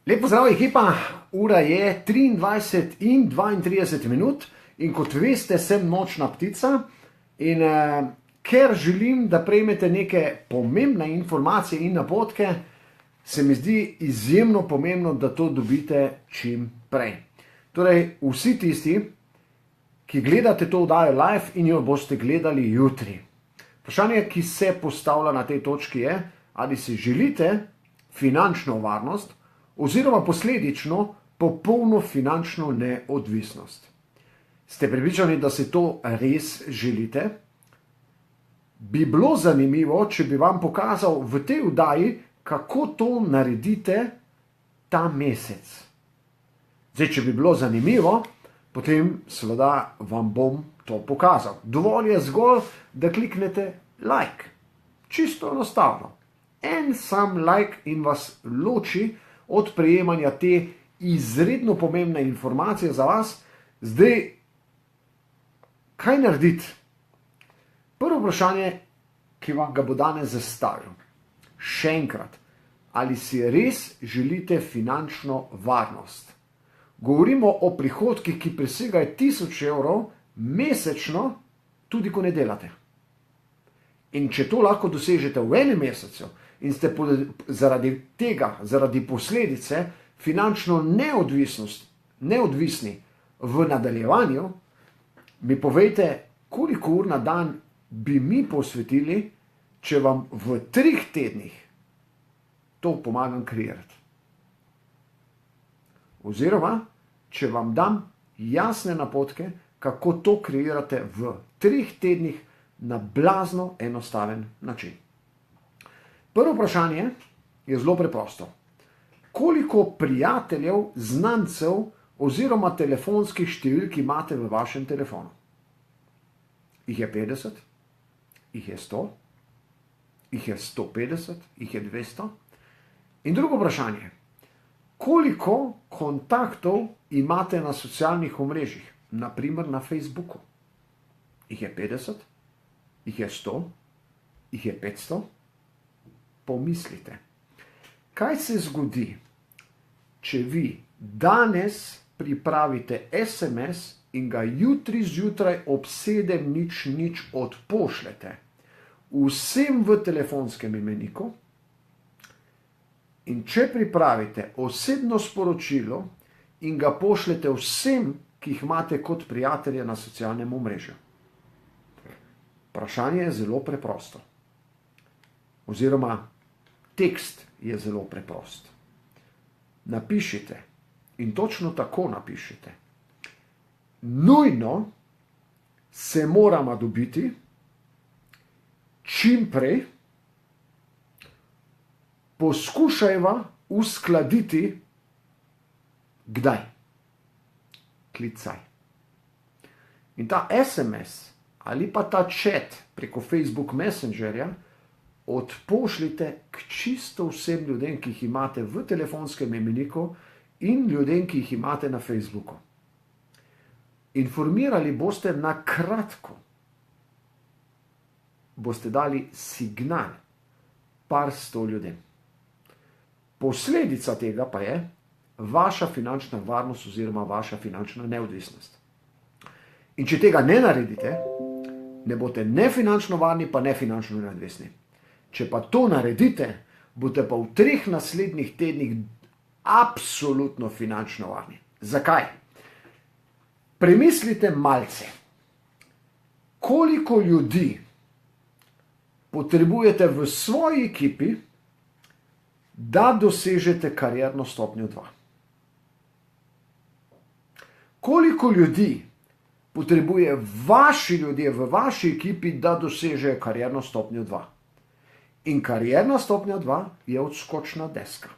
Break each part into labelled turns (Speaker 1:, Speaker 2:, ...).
Speaker 1: Lepo zdrav, ekipa, ura je 23 in 32 minut in kot veste, sem nočna ptica in ker želim, da prejmete neke pomembne informacije in napotke, se mi zdi izjemno pomembno, da to dobite čim prej. Torej, vsi tisti, ki gledate to oddajo live in jo boste gledali jutri. Vprašanje, ki se postavlja na tej točki je, ali si želite finančno varnost, oziroma posledično popolno finančno neodvisnost. Ste prepričani, da si to res želite? Bi bilo zanimivo, če bi vam pokazal v tej oddaji, kako to naredite ta mesec. Zdaj, če bi bilo zanimivo, potem seveda vam bom to pokazal. Dovolj je zgolj, da kliknete like. Čisto enostavno. En sam like in vas loči od prejemanja te izredno pomembne informacije za vas. Zdaj, kaj narediti? Prvo vprašanje, ki vam ga bo danes zastavil. Še enkrat, ali si res želite finančno varnost? Govorimo o prihodkih, ki presegajo 1000 evrov mesečno, tudi ko ne delate. In če to lahko dosežete v enem mesecu, in ste zaradi tega, zaradi posledice finančno neodvisni v nadaljevanju, mi povejte, koliko ur na dan bi mi posvetili, če vam v 3 tednih to pomagam kreirati. Oziroma, če vam dam jasne napotke, kako to kreirate v 3 tednih na blazno enostaven način. Prvo vprašanje je zelo preprosto. Koliko prijateljev, znancev oziroma telefonskih številk imate v vašem telefonu? Jih je 50? Jih je 100? Jih je 150? Jih je 200? In drugo vprašanje. Koliko kontaktov imate na socialnih omrežjih? Naprimer na Facebooku. Jih je 50? Jih je 100? Jih je 500? Pomislite, kaj se zgodi, če vi danes pripravite SMS in ga jutri zjutraj ob 7:00 odpošljete vsem v telefonskem imeniku, in če pripravite osebno sporočilo in ga pošljete vsem, ki jih imate kot prijatelje na socialnem omrežju. Vprašanje je zelo preprosto. Oziroma, tekst je zelo preprost. Napišite, in točno tako napišite. Nujno se moramo dobiti čim prej, poskušajva uskladiti kdaj? Klicaj. In ta SMS ali pa ta chat preko Facebook Messengerja odpošljite k čisto vsem ljudem, ki jih imate v telefonskem imeniku in ljudem, ki jih imate na Facebooku. Informirali boste na kratko. Boste dali signal par 100 ljudem. Posledica tega pa je vaša finančna varnost oziroma vaša finančna neodvisnost. In če tega ne naredite, ne boste ne finančno varni, pa ne finančno neodvisni. Če pa to naredite, boste pa v 3 naslednjih tednih absolutno finančno varni. Zakaj? Premislite malce, koliko ljudi potrebujete v svoji ekipi, da dosežete karierno stopnjo 2. Koliko ljudi potrebuje vaši ljudje v vaši ekipi, da dosežejo karierno stopnjo 2. In karierna stopnja 2 je odskočna deska.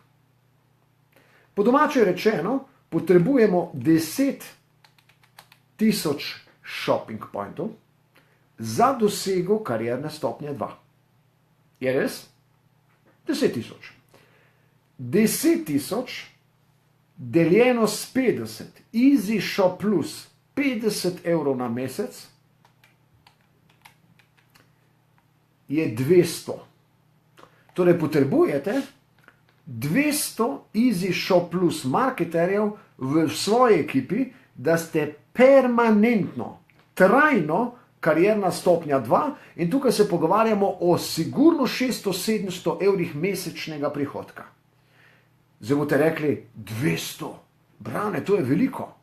Speaker 1: Po domače rečeno, potrebujemo 10.000 shopping pointov za dosego karierne stopnje 2. Je res? 10.000. 10.000 deljeno s 50, Easy Shop Plus, 50 evrov na mesec, je 200. Torej potrebujete 200 EasyShop Plus marketerjev v svoji ekipi, da ste permanentno, trajno karierna stopnja 2 in tukaj se pogovarjamo o sigurno 600-700 evrih mesečnega prihodka. Zdaj boste rekli, 200, Brane, to je veliko.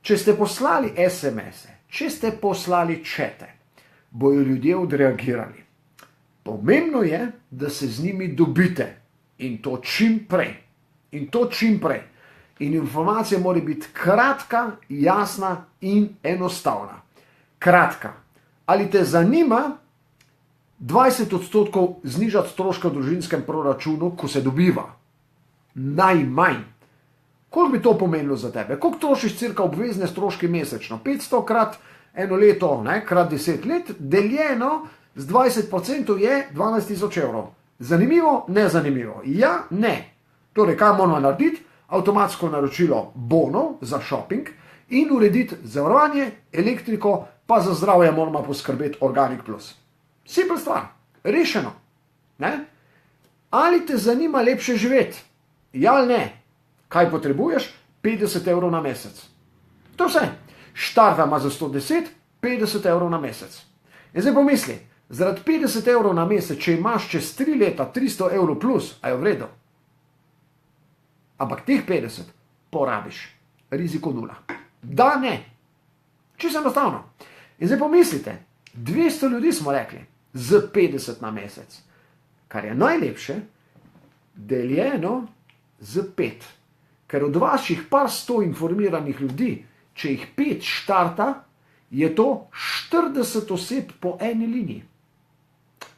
Speaker 1: Če ste poslali SMS-e, če ste poslali čete, bojo ljudje odreagirali. Pomembno je, da se z njimi dobite in to čim prej. In informacija mora biti kratka, jasna in enostavna. Kratka. Ali te zanima 20% znižati stroške v družinskem proračunu, ko se dobiva? Najmanj. Koliko bi to pomenilo za tebe? Koliko trošiš cirka obvezne stroške mesečno? 500 krat eno leto, krat 10 let, deljeno z 20% je 12.000 evrov. Zanimivo? Nezanimivo? Ja, ne. Torej, kaj moramo narediti? Avtomatsko naročilo bonov za shopping in urediti zavarovanje, elektriko, pa za zdravje moramo poskrbeti Organic Plus. Simpel stvar, rešeno. Ne? Ali te zanima lepše živeti? Ja ali ne? Kaj potrebuješ? 50 evrov na mesec. To vse. Štarta ima za 110, 50 evrov na mesec. In zdaj pomisli, zaradi 50 evrov na mesec, če imaš čez 3 leta 300 evrov plus, a je v redu? Ampak teh 50 porabiš. Riziko 0. Da, ne. Čisto enostavno. In zdaj pomislite, 200 ljudi smo rekli, z 50 na mesec. Kar je najlepše, deljeno z 5. Ker od vaših par 100 informiranih ljudi, če jih 5 štarta, je to 40 oseb po eni liniji.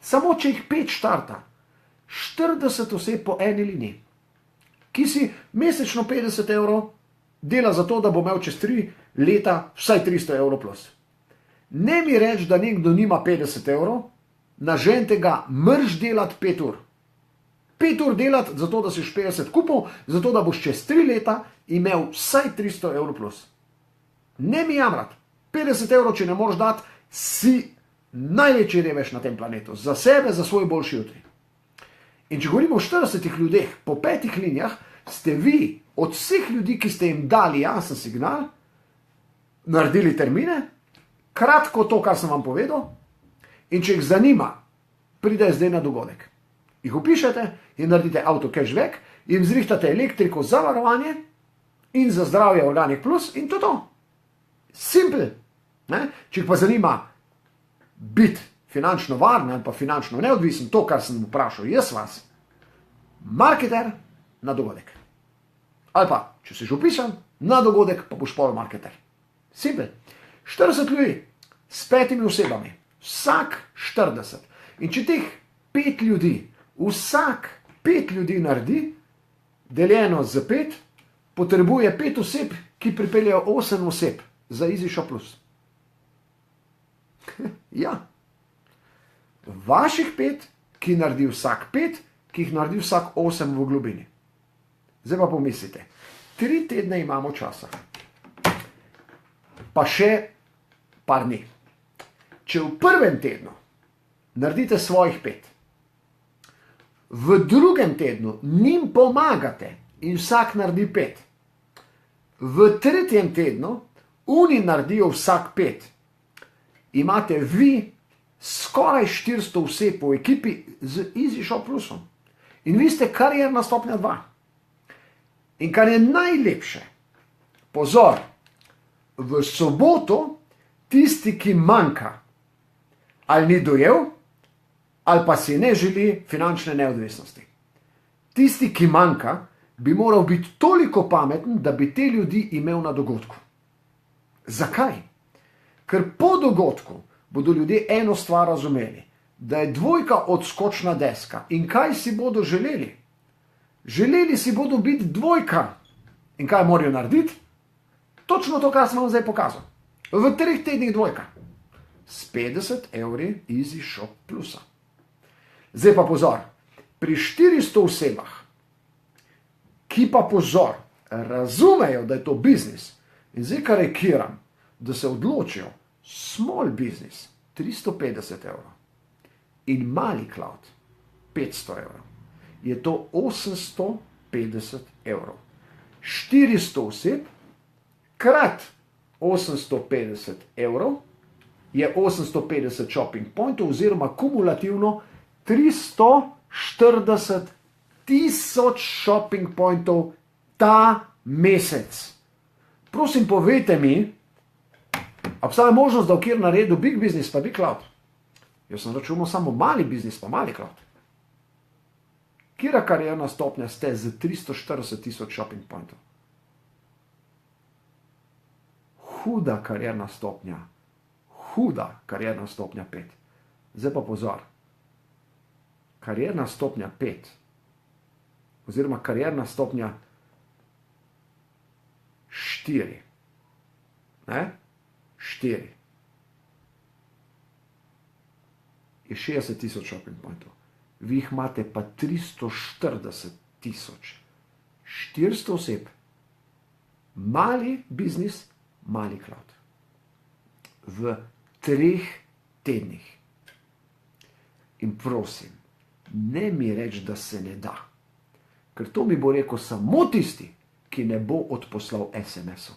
Speaker 1: Samo če jih 5 štarta, 40 oseb po eni liniji. Ki si mesečno 50 evrov dela za to, da bo imel čez 3 leta vsaj 300 evrov plus. Ne mi reči, da nekdo nima 50 evrov, naženite ga mrž delati 5 ur. 5 ur delati zato, da si 50 kupov, zato, da boš čez 3 leta imel vsaj 300 evrov plus. Ne mi jamrati. 50 evrov, če ne moreš dati, si največji revež na tem planetu. Za sebe, za svoj boljši jutri. In če govorimo o 40 ljudeh po 5 linijah, ste vi od vseh ljudi, ki ste jim dali jasen signal, naredili termine, kratko to, kar sem vam povedal, in če jih zanima, pride zdaj na dogodek. Jih upišete in naredite auto cashback, jim zrihtate elektriko za varovanje in za zdravje Organic Plus in to. Simple. Če jih pa zanima biti finančno varen ali pa finančno neodvisen, to, kar sem vprašal jaz vas, marketer na dogodek. Ali pa, če si že upisan, na dogodek pa boš pol marketer. Simple. 40 ljudi s 5 osebami, vsak 40. In če teh 5 ljudi, vsak 5 ljudi naredi, deljeno z 5, potrebuje 5 oseb, ki pripeljejo 8 oseb za EasyShop Plus. Ja. Vaših 5, ki naredi vsak 5, ki jih naredi vsak 8 v globini. Zdaj pa pomislite, 3 tedne imamo časa. Pa še par dni. Če v prvem tednu naredite svojih 5, v drugem tednu njim pomagate in vsak naredi 5, v tretjem tednu oni naredijo vsak 5, imate vi skoraj 400 oseb v ekipi z EasyShop Plusom. In vi ste karierna stopnja 2. In kar je najlepše, pozor, v soboto tisti, ki manjka, ali ni dojel, ali pa si ne želi finančne neodvisnosti. Tisti, ki manjka, bi moral biti toliko pameten, da bi te ljudi imel na dogodku. Zakaj? Ker po dogodku bodo ljudje eno stvar razumeli, da je 2 odskočna deska. In kaj si bodo želeli? Želeli si bodo biti 2. In kaj morajo narediti? Točno to, kar sem vam zdaj pokazal. V 3 tednih 2. S 50 evri EasyShop Plusa. Zdaj pa pozor, pri 400 osebah, ki pa pozor, razumejo, da je to biznis, in zdaj karikiram, da se odločijo, small business 350 evrov in mali cloud 500 evrov. je to 850 evrov. 400 oseb krat 850 evrov je 850 shopping pointov oziroma kumulativno 340 tisoč shopping pointov ta mesec. Prosim, povejte mi, obstaja možnost, da v kjer naredu big business pa big cloud? Jaz sem računal samo mali biznis pa mali cloud. Kjera karierna stopnja ste z 340 tisoč shopping pointov? Huda karierna stopnja. Huda karierna stopnja 5. Zdaj pa pozor. Karierna stopnja 5 oziroma karierna stopnja 4. Ne? 4. Je 60 tisoč shopping pointov. Vi jih imate pa 340 tisoč. 400 oseb. Mali biznis, mali cloud. V 3 tednih. In prosim, ne mi reči, da se ne da. Ker to mi bo rekel samo tisti, ki ne bo odposlal SMS-ov.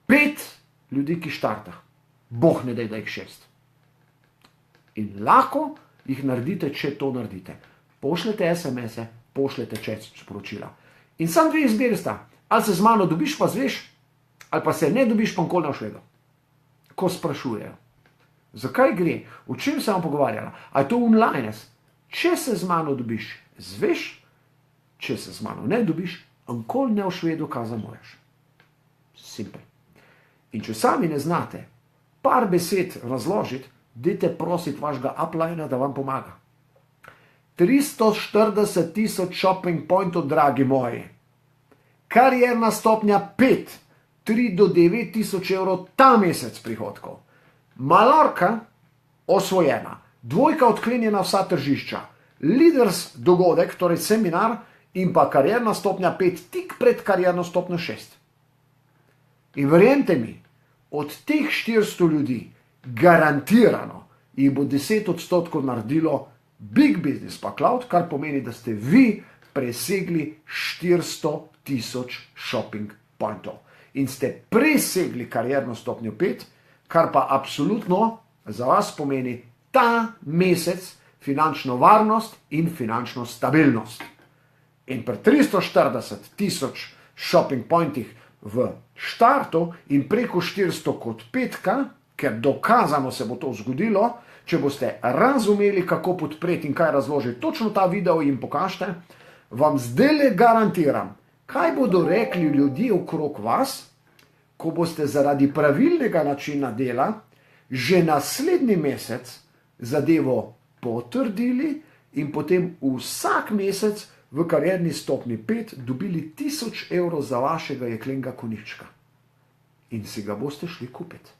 Speaker 1: 5 ljudi, ki štarta. Boh ne daj, da jih 6. In lahko jih naredite, če to naredite. Pošljete SMS-e, pošljete chat sporočila. In sam dve izbiri sta. Ali se z mano dobiš pa zveš, ali pa se ne dobiš pa nikoli ne boš vedel. Ko sprašujejo. Zakaj gre? O čem se vam pogovarjala? A je to online? Če se z mano dobiš, zveš, če se z mano ne dobiš, nikoli ne boš vedel, kaj zamuješ. Simpel. In če sami ne znate par besed razložiti, dajte prositi vašega uplina, da vam pomaga. 340 tisoč shopping pointov, dragi moji. Karierna stopnja 5, 3 do 9 tisoč evrov ta mesec prihodkov. Mallorca osvojena, 2 odklenjena vsa tržišča, leaders dogodek, torej seminar in pa karierna stopnja 5 tik pred karierno stopnjo 6. In verjemite mi, od teh 400 ljudi garantirano jih bo 10% naredilo big business pa cloud, kar pomeni, da ste vi presegli 400 tisoč shopping pointov. In ste presegli karierno stopnjo 5, kar pa absolutno za vas pomeni ta mesec finančno varnost in finančno stabilnost. In pri 340 tisoč shopping pointih v štartu in preko 400 kot petka, ker dokazano se bo to zgodilo, če boste razumeli, kako podpreti in kaj razložiti, točno ta video jim pokažite, vam zdaj garantiram, kaj bodo rekli ljudje okrog vas, ko boste zaradi pravilnega načina dela že naslednji mesec zadevo potrdili in potem vsak mesec v karierni stopni 5 dobili 1000 evrov za vašega jeklenega konjička. In si ga boste šli kupiti.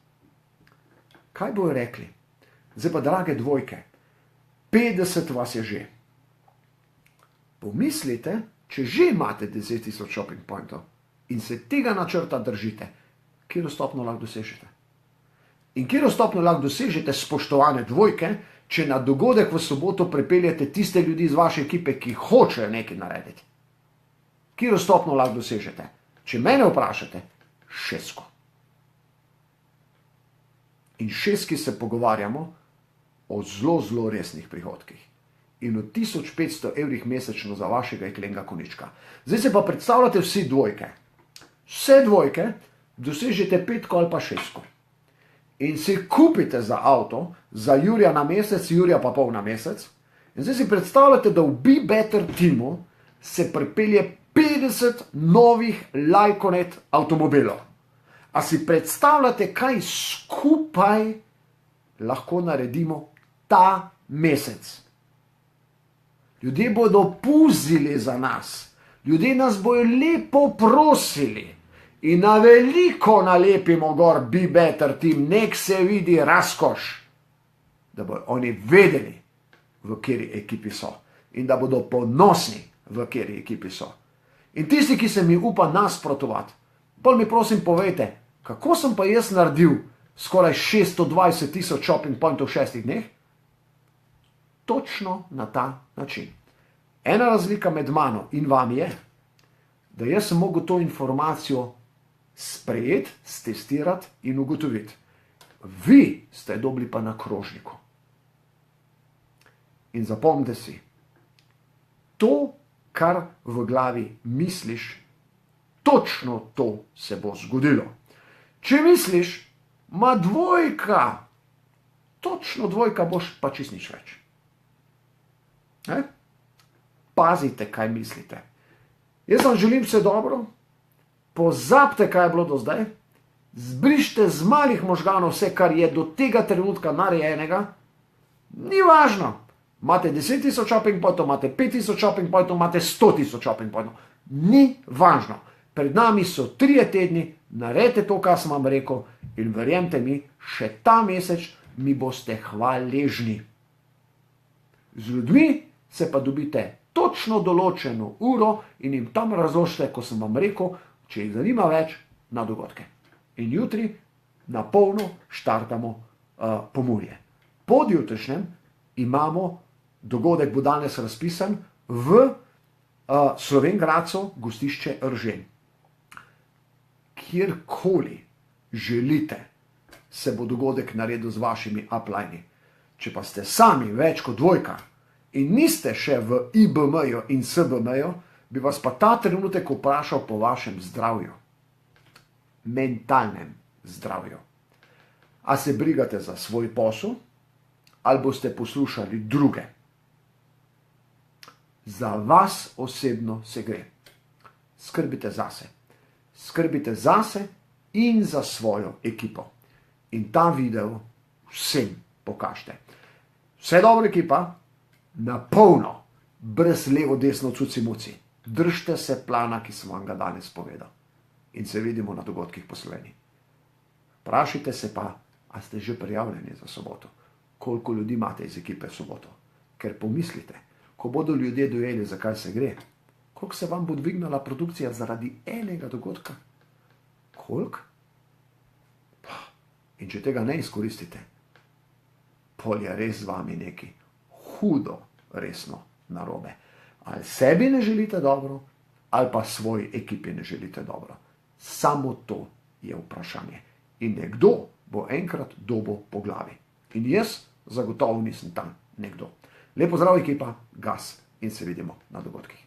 Speaker 1: Kaj bojo rekli? Zdaj pa, drage dvojke, 50 vas je že. Pomislite, če že imate 10 tisoč shopping pointov in se tega načrta držite, kjer stopnjo lahko dosežete. In kjer stopnjo lahko dosežete, spoštovane dvojke, če na dogodek v soboto pripeljete tiste ljudi iz vaše ekipe, ki hočejo nekaj narediti. Kjer stopnjo lahko dosežete? Če mene vprašate, 6. In 6 se pogovarjamo o zelo, zelo resnih prihodkih. In o 1500 evrih mesečno za vašega jeklenega konjička. Zdaj se pa predstavljate vsi dvojke. Vse dvojke dosežete 5 ali pa 6. In si kupite za avto, za Jurija na mesec, Jurija pa pol na mesec. In zdaj si predstavljate, da v Be Better timu se pripelje 50 novih Lyconet avtomobilov. A si predstavljate, kaj skupaj lahko naredimo ta mesec? Ljudje bodo puzili za nas. Ljudje nas bojo lepo prosili. In na veliko nalepimo gor Be Better team, nek se vidi razkoš, da bodo oni vedeli, v kateri ekipi so. In da bodo ponosni, v kateri ekipi so. In tisti, ki se mi upa nasprotovati, bolj mi prosim povejte, kako sem pa jaz naredil skoraj 620 tisoč shopping pointov v 6 dneh? Točno na ta način. Ena razlika med mano in vami je, da jaz sem mogel to informacijo sprejeti, stestirati in ugotoviti. Vi ste dobili pa na krožniku. In zapomnite si, to, kar v glavi misliš, točno to se bo zgodilo. Če misliš, ma dvojka, točno dvojka boš pa čist nič več. Pazite, kaj mislite. Jaz vam želim vse dobro, pozabite, kaj je bilo do zdaj, zbrište z malih možganov vse, kar je do tega trenutka narejenega, ni važno. Imate 10 000 shopping pointov, imate 5 000 shopping pointov, imate 100 000 shopping pointov. Ni važno. Pred nami so 3 tedni, naredite to, kar sem vam rekel in verjemite mi, še ta mesec mi boste hvaležni. Z ljudmi se pa dobite točno določeno uro in jim tam razložite, ko sem vam rekel, če jih zanima več, na dogodke. In jutri na polno štartamo Pomurje. Podjutrišnjem imamo, dogodek bo danes razpisan v Slovenj Gradcu, gostišče Eržen. Kjerkoli želite, se bo dogodek naredil z vašimi uplini. Če pa ste sami več kot dvojka in niste še v IBM-ju in SBM-ju, bi vas pa ta trenutek vprašal po vašem zdravju. Mentalnem zdravju. A se brigate za svoj posel, ali boste poslušali druge? Za vas osebno se gre. Skrbite zase. Skrbite zase in za svojo ekipo. In ta video vsem pokažite. Vse dobro, ekipa, na polno, brez levo, desno, cuci muci. Držite se plana, ki sem vam ga danes povedal. In se vidimo na dogodkih po Sloveniji. Vprašajte se pa, a ste že prijavljeni za soboto? Koliko ljudi imate iz ekipe soboto? Ker pomislite, ko bodo ljudje dojeli, zakaj se gre, koliko se vam bo dvignala produkcija zaradi enega dogodka? Koliko? In če tega ne izkoristite, pol je res z vami neki hudo, resno narobe. Ali sebi ne želite dobro, ali pa svoji ekipi ne želite dobro. Samo to je vprašanje. In nekdo bo enkrat dobil po glavi. In jaz zagotovo nisem tam nekdo. Lepo zdrav, ekipa, gas in se vidimo na dogodkih.